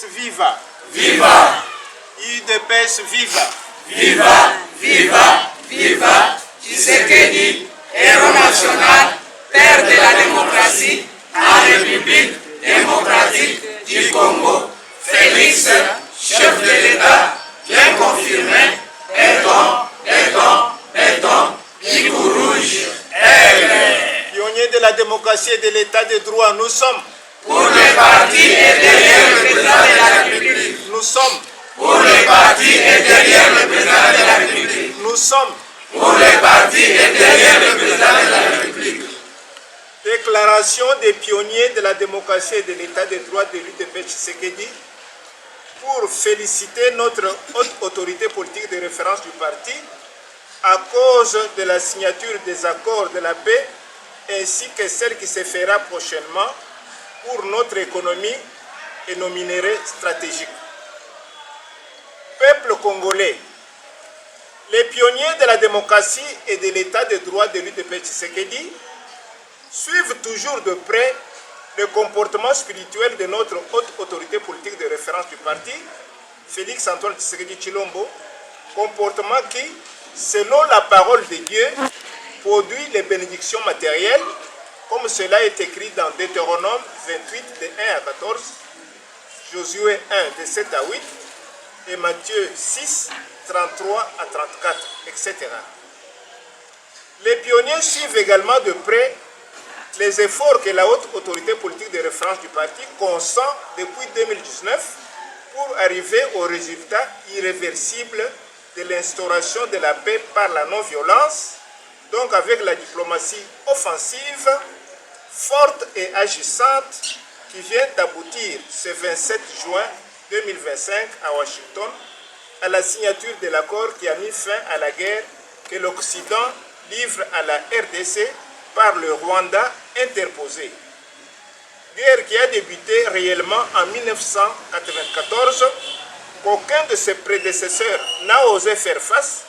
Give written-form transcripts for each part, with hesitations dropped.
UDPS viva! Viva! UDPS viva! Viva! Viva! Viva! Tshisekedi, héros national, père de la démocratie, en République démocratique du Congo. Félix, chef de l'État, bien confirmé, béton, Bigot rouge, aigle. Pionniers de la démocratie et de l'état de droit, nous sommes. Pour le parti et derrière le président de la République. Nous sommes. Pour le parti et derrière le président de la République. Nous sommes. Pour le parti et derrière le président de la République. Déclaration des pionniers de la démocratie et de l'état de droit de l'UDPS Tshisekedi pour féliciter notre haute autorité politique de référence du parti à cause de la signature des accords de la paix ainsi que celle qui se fera prochainement pour notre économie et nos minéraux stratégiques. Peuple congolais, les pionniers de la démocratie et de l'état de droit de l'UDPS Tshisekedi suivent toujours de près le comportement spirituel de notre haute autorité politique de référence du parti, Félix Antoine Tshisekedi Tshilombo, comportement qui, selon la parole de Dieu, produit les bénédictions matérielles, comme cela est écrit dans Deutéronome 28, de 1 à 14, Josué 1, de 7 à 8, et Matthieu 6, 33 à 34, etc. Les pionniers suivent également de près les efforts que la haute autorité politique de référence du parti consent depuis 2019 pour arriver au résultat irréversible de l'instauration de la paix par la non-violence, donc avec la diplomatie offensive, forte et agissante, qui vient d'aboutir ce 27 juin 2025 à Washington à la signature de l'accord qui a mis fin à la guerre que l'Occident livre à la RDC par le Rwanda interposé. Guerre qui a débuté réellement en 1994, qu'aucun de ses prédécesseurs n'a osé faire face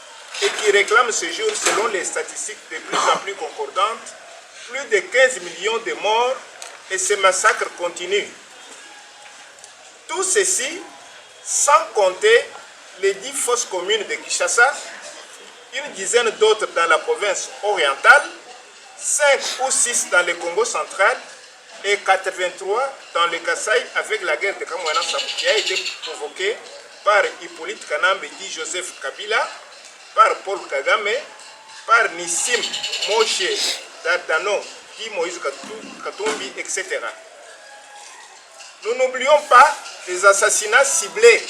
et qui réclame ce jour, selon les statistiques de plus en plus concordantes, plus de 15 millions de morts et ce massacre continue. Tout ceci sans compter les 10 fosses communes de Kinshasa, une dizaine d'autres dans la province orientale, 5 ou 6 dans le Congo central et 83 dans le Kasaï avec la guerre de Kamwana qui a été provoquée par Hippolyte Kanambe dit Joseph Kabila, par Paul Kagame, par Nissim Moshe Dardano dit Moïse Katumbi, etc. Nous n'oublions pas les assassinats ciblés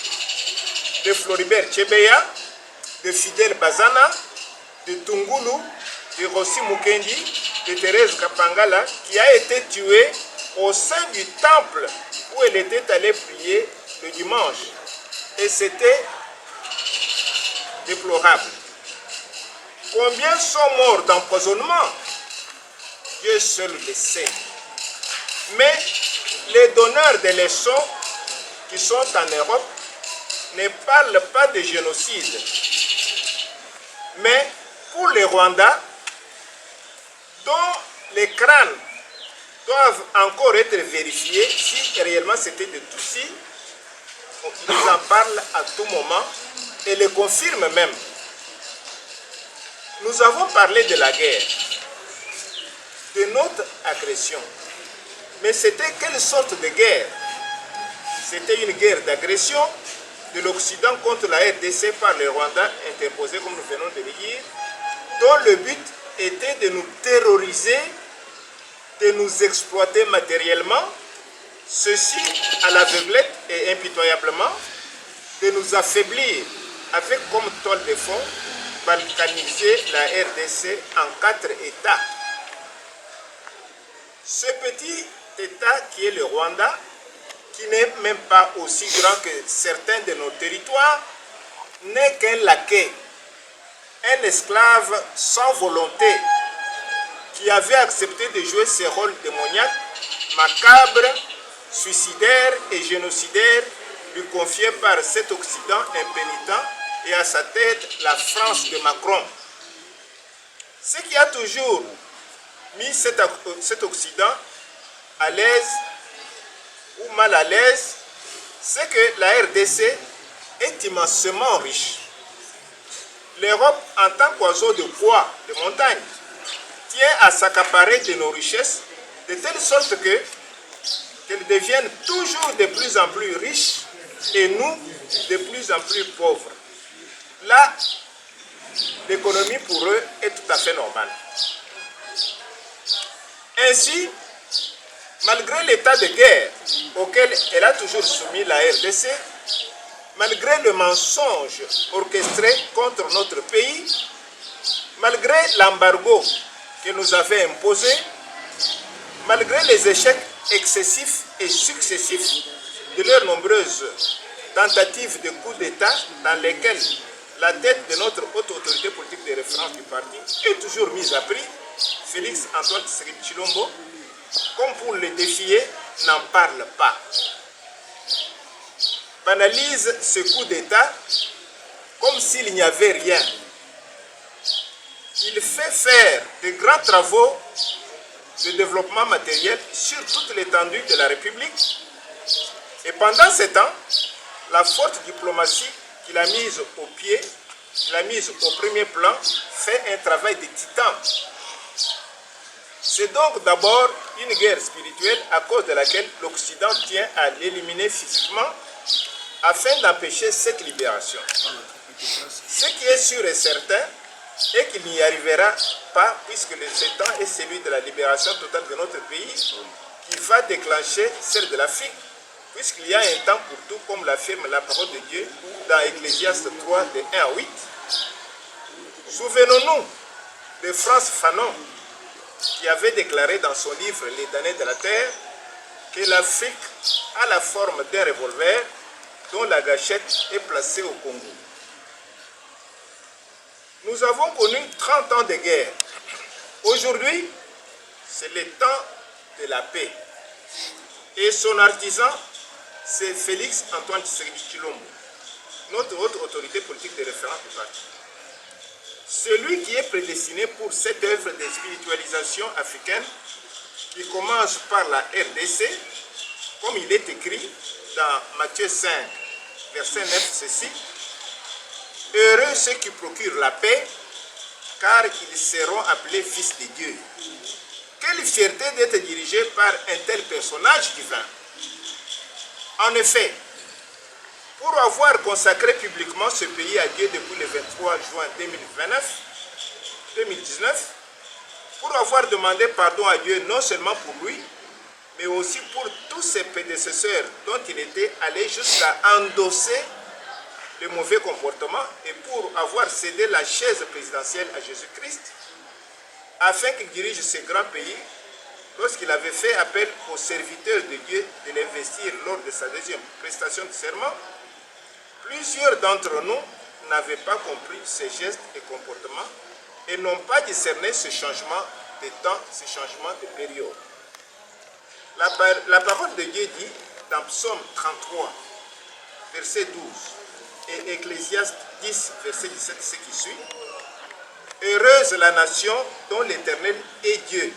de Floribert Chebeya, de Fidel Bazana, de Tungulu, de Rossi Mukendi, de Thérèse Kapangala, qui a été tuée au sein du temple où elle était allée prier le dimanche. Et c'était déplorable. Combien sont morts d'empoisonnement? Dieu seul le sait. Mais les donneurs de leçons qui sont en Europe ne parlent pas de génocide. Mais pour les Rwandais, dont les crânes doivent encore être vérifiés si réellement c'était des Tutsis, ils en parlent à tout moment et le confirment même. Nous avons parlé de la guerre, de notre agression. Mais c'était quelle sorte de guerre? C'était une guerre d'agression de l'Occident contre la RDC par les Rwandais interposés, comme nous venons de le dire, dont le but était de nous terroriser, de nous exploiter matériellement, ceci à l'aveuglette et impitoyablement, de nous affaiblir avec comme toile de fond, balkaniser la RDC en 4 États. Ce petit État qui est le Rwanda, qui n'est même pas aussi grand que certains de nos territoires, n'est qu'un laquais, un esclave sans volonté, qui avait accepté de jouer ce rôle démoniaque, macabre, suicidaire et génocidaire, lui confié par cet Occident impénitent et à sa tête la France de Macron. Ce qui a toujours mis cet Occident à l'aise ou mal à l'aise, c'est que la RDC est immensément riche. L'Europe, en tant qu'oiseau de bois, de montagne, tient à s'accaparer de nos richesses de telle sorte qu'elles deviennent toujours de plus en plus riches et nous de plus en plus pauvres. Là, l'économie pour eux est tout à fait normale. Ainsi, malgré l'état de guerre auquel elle a toujours soumis la RDC, malgré le mensonge orchestré contre notre pays, malgré l'embargo que nous avait imposé, malgré les échecs excessifs et successifs de leurs nombreuses tentatives de coup d'État dans lesquelles la tête de notre haute autorité politique de référence du parti est toujours mise à prix, Félix Antoine Tshisekedi Tshilombo, comme pour le défier, n'en parle pas. Banalise ce coup d'État comme s'il n'y avait rien. Il fait faire de grands travaux de développement matériel sur toute l'étendue de la République. Et pendant ce temps, la forte diplomatie qu'il a mise au pied, qu'il a mise au premier plan, fait un travail de titan. C'est donc d'abord une guerre spirituelle à cause de laquelle l'Occident tient à l'éliminer physiquement afin d'empêcher cette libération. Ce qui est sûr et certain est qu'il n'y arrivera pas puisque ce temps est celui de la libération totale de notre pays qui va déclencher celle de l'Afrique puisqu'il y a un temps pour tout comme l'affirme la parole de Dieu dans Ecclésiaste 3 de 1 à 8. Souvenons-nous de Frantz Fanon qui avait déclaré dans son livre Les damnés de la terre que l'Afrique a la forme d'un revolver dont la gâchette est placée au Congo. Nous avons connu 30 ans de guerre. Aujourd'hui, c'est le temps de la paix. Et son artisan, c'est Félix Antoine Tshisekedi Tshilombo, notre haute autorité politique de référence du parti. Celui qui est prédestiné pour cette œuvre de spiritualisation africaine qui commence par la RDC, comme il est écrit dans Matthieu 5, verset 9, ceci: heureux ceux qui procurent la paix, car ils seront appelés fils de Dieu. Quelle fierté d'être dirigé par un tel personnage divin. En effet, pour avoir consacré publiquement ce pays à Dieu depuis le 23 juin 2019, pour avoir demandé pardon à Dieu non seulement pour lui, mais aussi pour tous ses prédécesseurs dont il était allé jusqu'à endosser le mauvais comportement et pour avoir cédé la chaise présidentielle à Jésus-Christ, afin qu'il dirige ce grand pays, lorsqu'il avait fait appel aux serviteurs de Dieu de l'investir lors de sa deuxième prestation de serment, plusieurs d'entre nous n'avaient pas compris ces gestes et comportements et n'ont pas discerné ce changement de temps, ce changement de période. La parole de Dieu dit dans Psaume 33, verset 12, et Ecclésiaste 10, verset 17, ce qui suit: heureuse la nation dont l'Éternel est Dieu.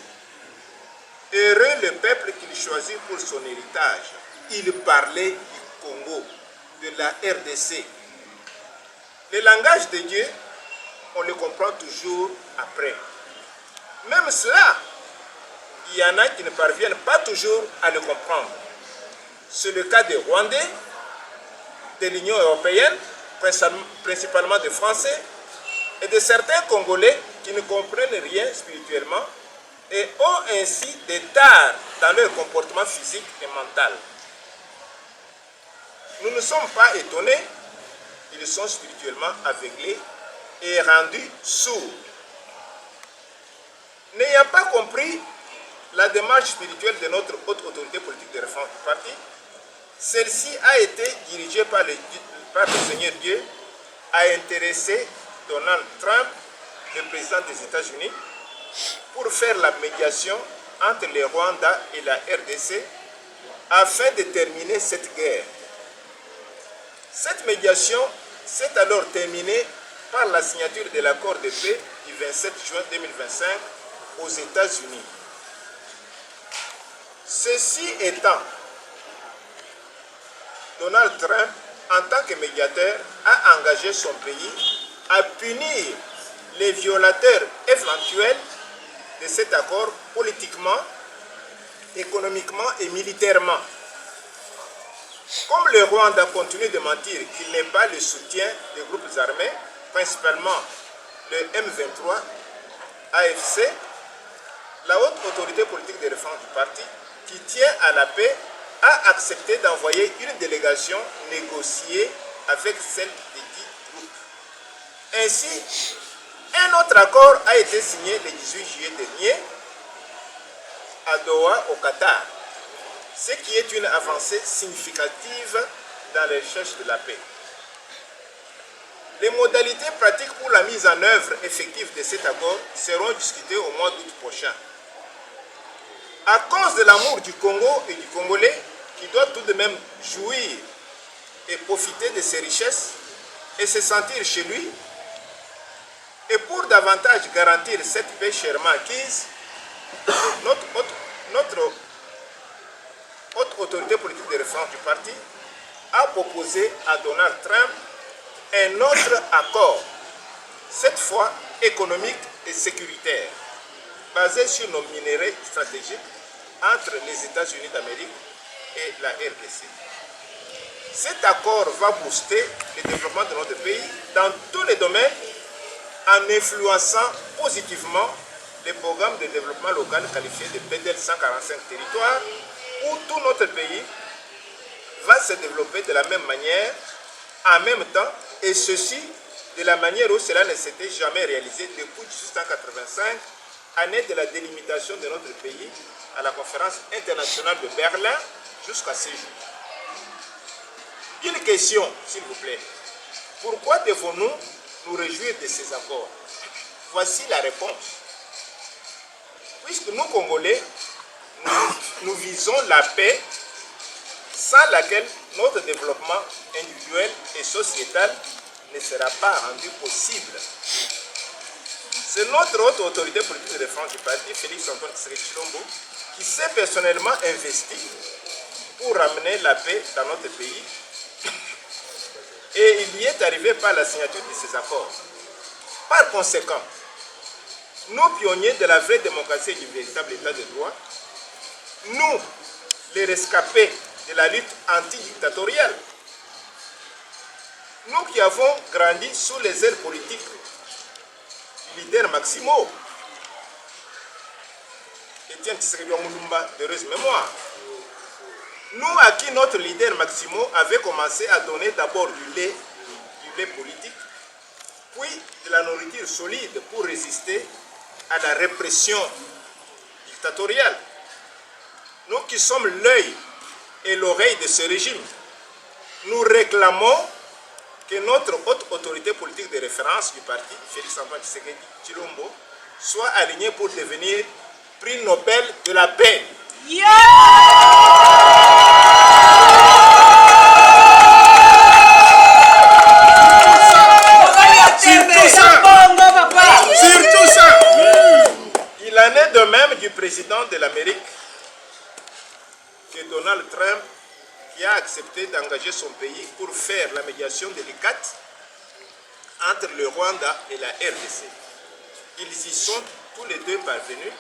Heureux le peuple qu'il choisit pour son héritage. Il parlait du Congo, de la RDC. Le langage de Dieu, on le comprend toujours après. Même cela, il y en a qui ne parviennent pas toujours à le comprendre. C'est le cas des Rwandais, de l'Union européenne, principalement des Français, et de certains Congolais qui ne comprennent rien spirituellement et ont ainsi des tares dans leur comportement physique et mental. Nous ne sommes pas étonnés, ils sont spirituellement aveuglés et rendus sourds. N'ayant pas compris la démarche spirituelle de notre haute autorité politique de référence du parti, celle-ci a été dirigée par le Seigneur Dieu à intéresser Donald Trump, le président des États-Unis, pour faire la médiation entre le Rwanda et la RDC afin de terminer cette guerre. Cette médiation s'est alors terminée par la signature de l'accord de paix du 27 juin 2025 aux États-Unis. Ceci étant, Donald Trump, en tant que médiateur, a engagé son pays à punir les violateurs éventuels de cet accord politiquement, économiquement et militairement. Comme le Rwanda continue de mentir qu'il n'est pas le soutien des groupes armés, principalement le M23, AFC, la haute autorité politique de référence du parti, qui tient à la paix, a accepté d'envoyer une délégation négocier avec celle des dix groupes. Ainsi, un autre accord a été signé le 18 juillet dernier à Doha, au Qatar, ce qui est une avancée significative dans les recherches de la paix. Les modalités pratiques pour la mise en œuvre effective de cet accord seront discutées au mois d'août prochain. À cause de l'amour du Congo et du Congolais, qui doit tout de même jouir et profiter de ses richesses et se sentir chez lui, et pour davantage garantir cette paix chèrement acquise, notre haute autorité politique de référence du parti a proposé à Donald Trump un autre accord, cette fois économique et sécuritaire, basé sur nos minéraux stratégiques entre les États-Unis d'Amérique et la RDC. Cet accord va booster le développement de notre pays dans tous les domaines en influençant positivement les programmes de développement local qualifiés de PDL 145 territoires où tout notre pays va se développer de la même manière, en même temps, et ceci de la manière où cela ne s'était jamais réalisé depuis 1885, année de la délimitation de notre pays à la conférence internationale de Berlin jusqu'à ce jour. Une question, s'il vous plaît. Pourquoi devons-nous nous réjouir de ces accords? Voici la réponse. Puisque nous, Congolais, nous visons la paix sans laquelle notre développement individuel et sociétal ne sera pas rendu possible. C'est notre haute autorité politique de référence du parti, Félix Antoine Tshisekedi Tshilombo, qui s'est personnellement investi pour ramener la paix dans notre pays. Et il y est arrivé par la signature de ces accords. Par conséquent, nous, pionniers de la vraie démocratie et du véritable état de droit, nous, les rescapés de la lutte antidictatoriale, nous qui avons grandi sous les ailes politiques du leader Maximo, Étienne Tshisekedi Mulumba, d'heureuse mémoire, nous à qui notre leader Maximo avait commencé à donner d'abord du lait politique, puis de la nourriture solide pour résister à la répression dictatoriale. Nous qui sommes l'œil et l'oreille de ce régime, nous réclamons que notre haute autorité politique de référence du parti, Félix Antoine Tshisekedi Tshilombo, soit alignée pour devenir prix Nobel de la paix. Yeah! Il en est de même du président de l'Amérique, que Donald Trump, qui a accepté d'engager son pays pour faire la médiation délicate entre le Rwanda et la RDC. Ils y sont tous les deux parvenus,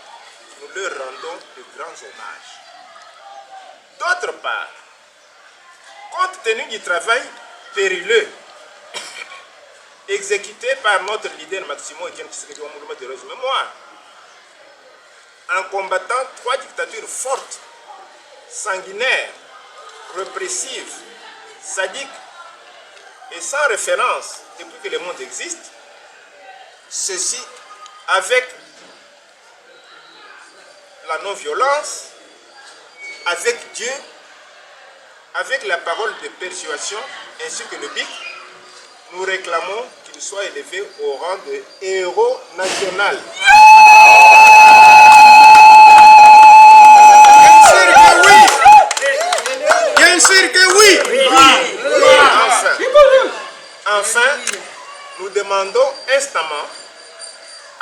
nous leur rendons de grands hommages. D'autre part, compte tenu du travail périlleux exécuté par notre leader Maximo Étienne Tshisekedi Mulumba, d'heureuse mémoire, en combattant trois dictatures fortes, sanguinaires, répressives, sadiques et sans référence depuis que le monde existe, ceci avec la non-violence, avec Dieu, avec la parole de persuasion ainsi que le BIC, nous réclamons qu'il soit élevé au rang de héros national. Bien sûr que oui. Enfin, nous demandons instamment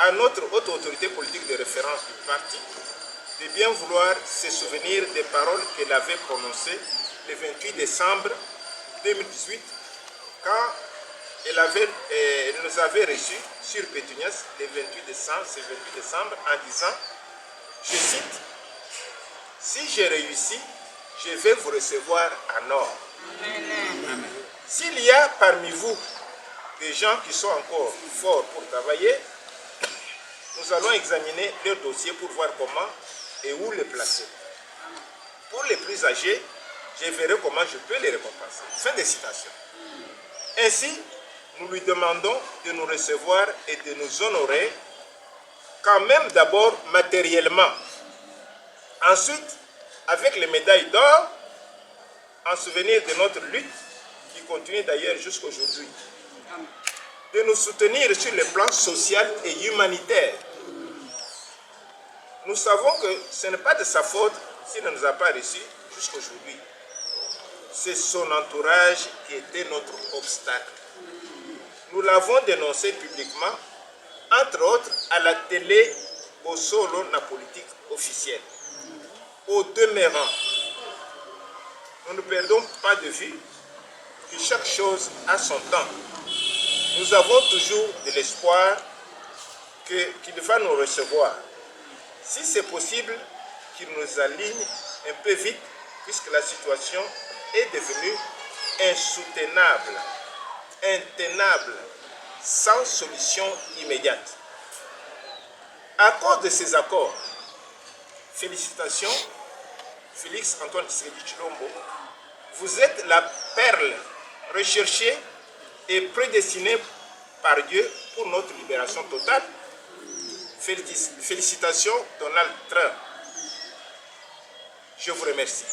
à notre haute autorité politique de référence du parti de bien vouloir se souvenir des paroles qu'elle avait prononcées le 28 décembre 2018, quand elle nous avait reçus sur Pétunias le 28 décembre en disant, je cite, « Si j'ai réussi, je vais vous recevoir en or. » S'il y a parmi vous des gens qui sont encore forts pour travailler, nous allons examiner leur dossier pour voir comment et où les placer. Pour les plus âgés, je verrai comment je peux les récompenser. Fin de citation. Ainsi, nous lui demandons de nous recevoir et de nous honorer, quand même d'abord matériellement. Ensuite, avec les médailles d'or, en souvenir de notre lutte, qui continue d'ailleurs jusqu'aujourd'hui, de nous soutenir sur le plan social et humanitaire. Nous savons que ce n'est pas de sa faute s'il ne nous a pas reçus jusqu'aujourd'hui. C'est son entourage qui était notre obstacle. Nous l'avons dénoncé publiquement, entre autres à la télé, au solo de la politique officielle. Au demeurant, nous ne perdons pas de vue que chaque chose a son temps. Nous avons toujours de l'espoir qu'il va nous recevoir. Si c'est possible, qu'il nous aligne un peu vite, puisque la situation est devenue insoutenable, intenable, sans solution immédiate. À cause de ces accords, félicitations, Félix Antoine Tshisekedi Tshilombo, vous êtes la perle recherchée et prédestinée par Dieu pour notre libération totale. Félicitations, Donald Trump. Je vous remercie.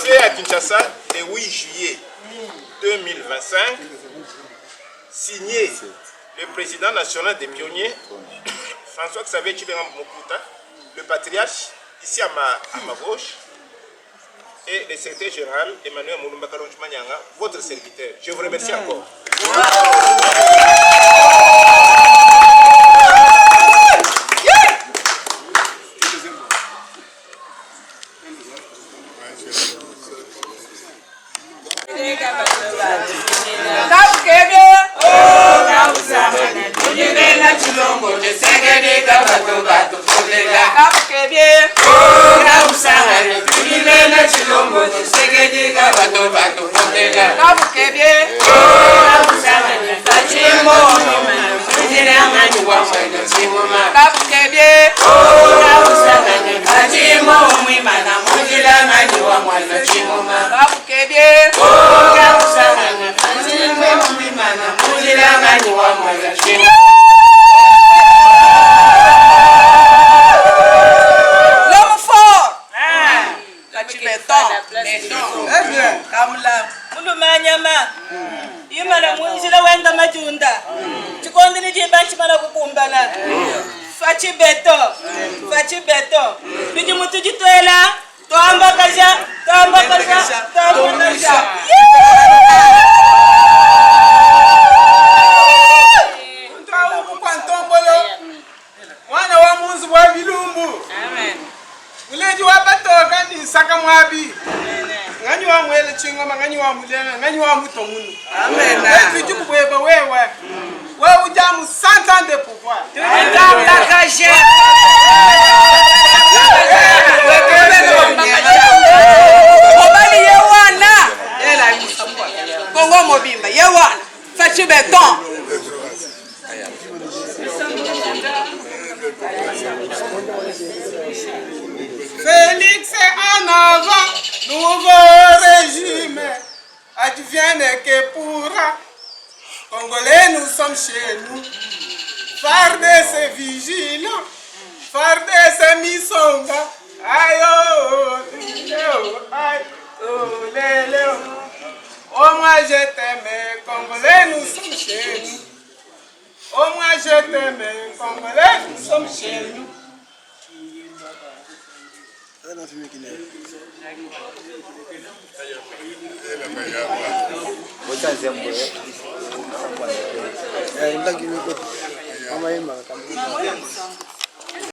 C'est à Kinshasa, le 8 juillet 2025, signé le président national des pionniers, François-Xavier Tshilombo Mokuta, le patriarche, ici à ma gauche, et le secrétaire général Emmanuel Mulumba Kalonji Manyanga, votre serviteur. Je vous remercie encore. Félix est en avant, nouveau régime, advienne que pourra. Congolais, nous sommes chez nous. Fardez ces vigilants, fardez ces misonga. Aïe, aïe, oh, moi je t'aime, Congolais, nous sommes chez nous. Oh, moi je t'aime, Congolais, nous sommes chez nous. Mama